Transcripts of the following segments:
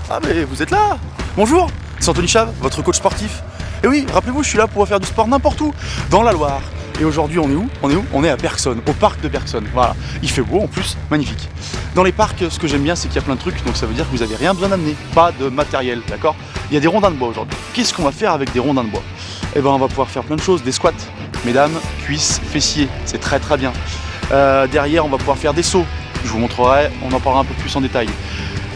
Ah mais vous êtes là. Bonjour, c'est Anthony Chave, votre coach sportif. Et oui, rappelez-vous, je suis là pour faire du sport n'importe où, dans la Loire. Et aujourd'hui, on est où? On est à Bergson, au parc de Bergson. Voilà, il fait beau en plus, magnifique. Dans les parcs, ce que j'aime bien, c'est qu'il y a plein de trucs, donc ça veut dire que vous n'avez rien besoin d'amener, pas de matériel, d'accord? Il y a des rondins de bois aujourd'hui. Qu'est-ce qu'on va faire avec des rondins de bois? Eh ben, on va pouvoir faire plein de choses, des squats, mesdames, cuisses, fessiers, c'est très très bien. Derrière, on va pouvoir faire des sauts. Je vous montrerai, on en parlera un peu plus en détail.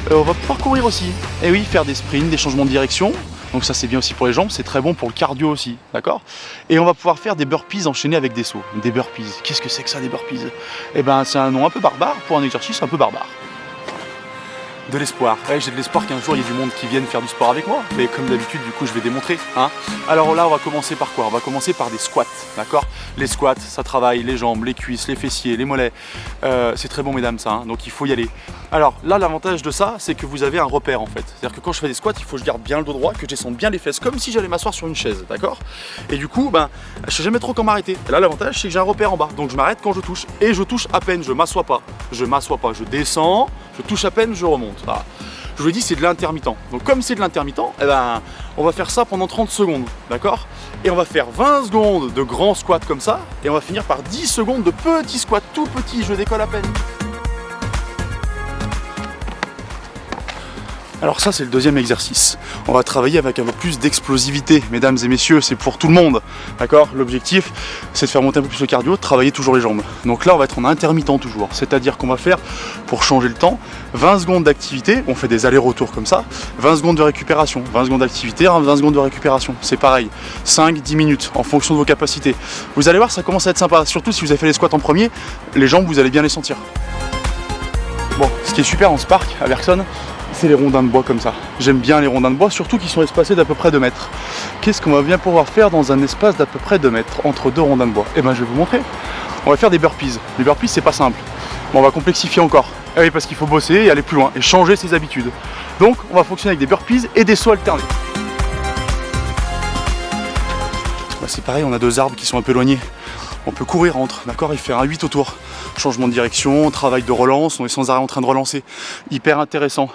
On va pouvoir courir aussi. Et oui, faire des sprints, des changements de direction. Donc ça c'est bien aussi pour les jambes, c'est très bon pour le cardio aussi, d'accord? Et on va pouvoir faire des burpees enchaînés avec des sauts. Des burpees, qu'est-ce que c'est que ça des burpees? Eh ben c'est un nom un peu barbare pour un exercice un peu barbare. De l'espoir. Ouais, j'ai de l'espoir qu'un jour il y ait du monde qui vienne faire du sport avec moi. Mais comme d'habitude, du coup, je vais démontrer. Hein. Alors là, on va commencer par quoi? On va commencer par des squats, d'accord? Les squats, ça travaille les jambes, les cuisses, les fessiers, les mollets. C'est très bon, mesdames, ça. Hein, donc il faut y aller. Alors là, l'avantage de ça, c'est que vous avez un repère en fait. C'est-à-dire que quand je fais des squats, il faut que je garde bien le dos droit, que je descende bien les fesses, comme si j'allais m'asseoir sur une chaise, d'accord? Et du coup, ben, je sais jamais trop quand m'arrêter. Et là, l'avantage, c'est que j'ai un repère en bas. Donc je m'arrête quand je touche. Et je touche à peine, je m'assois pas. Je m'assois pas, je descends, je touche à peine, je remonte. Voilà. Je vous l'ai dit, c'est de l'intermittent. Donc comme c'est de l'intermittent, eh ben, on va faire ça pendant 30 secondes, d'accord? Et on va faire 20 secondes de grands squats comme ça, et on va finir par 10 secondes de petits squats tout petits, je décolle à peine. Alors ça c'est le deuxième exercice. On va travailler avec un peu plus d'explosivité, mesdames et messieurs, c'est pour tout le monde, d'accord? L'objectif c'est de faire monter un peu plus le cardio, de travailler toujours les jambes. Donc là on va être en intermittent toujours, c'est-à-dire qu'on va faire, pour changer le temps, 20 secondes d'activité, on fait des allers-retours comme ça, 20 secondes de récupération, 20 secondes d'activité, 20 secondes de récupération, c'est pareil, 5-10 minutes en fonction de vos capacités. Vous allez voir, ça commence à être sympa, surtout si vous avez fait les squats en premier, les jambes vous allez bien les sentir. Bon, ce qui est super dans ce parc à Bergson, c'est les rondins de bois comme ça. J'aime bien les rondins de bois, surtout qu'ils sont espacés d'à peu près 2 mètres. Qu'est-ce qu'on va bien pouvoir faire dans un espace d'à peu près 2 mètres, entre deux rondins de bois? Eh ben je vais vous montrer. On va faire des burpees. Les burpees c'est pas simple. Bon, on va complexifier encore. Eh oui, parce qu'il faut bosser et aller plus loin, et changer ses habitudes. Donc on va fonctionner avec des burpees et des sauts alternés. Bah, c'est pareil, on a 2 arbres qui sont un peu éloignés. On peut courir entre, d'accord, et faire un 8 autour. Changement de direction, travail de relance, on est sans arrêt en train de relancer. Hyper intéressant.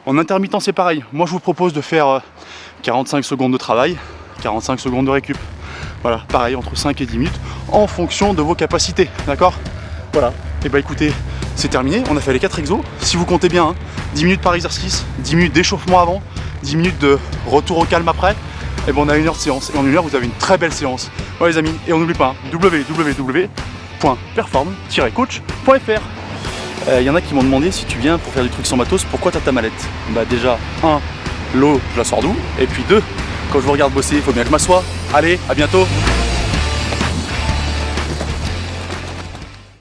En intermittent c'est pareil, moi je vous propose de faire 45 secondes de travail, 45 secondes de récup. Voilà, pareil, entre 5 et 10 minutes, en fonction de vos capacités, d'accord? Voilà, et bah écoutez, c'est terminé, on a fait les 4 exos. Si vous comptez bien, hein, 10 minutes par exercice, 10 minutes d'échauffement avant, 10 minutes de retour au calme après, et bon on a 1 heure de séance, et en 1 heure vous avez une très belle séance. Voilà les amis, et on n'oublie pas, www.perform-coach.fr. Y en a qui m'ont demandé, si tu viens pour faire du truc sans matos, pourquoi t'as ta mallette? Bah déjà, 1, l'eau, je la sors d'où? Et puis 2, quand je vous regarde bosser, il faut bien que je m'assoie. Allez, à bientôt!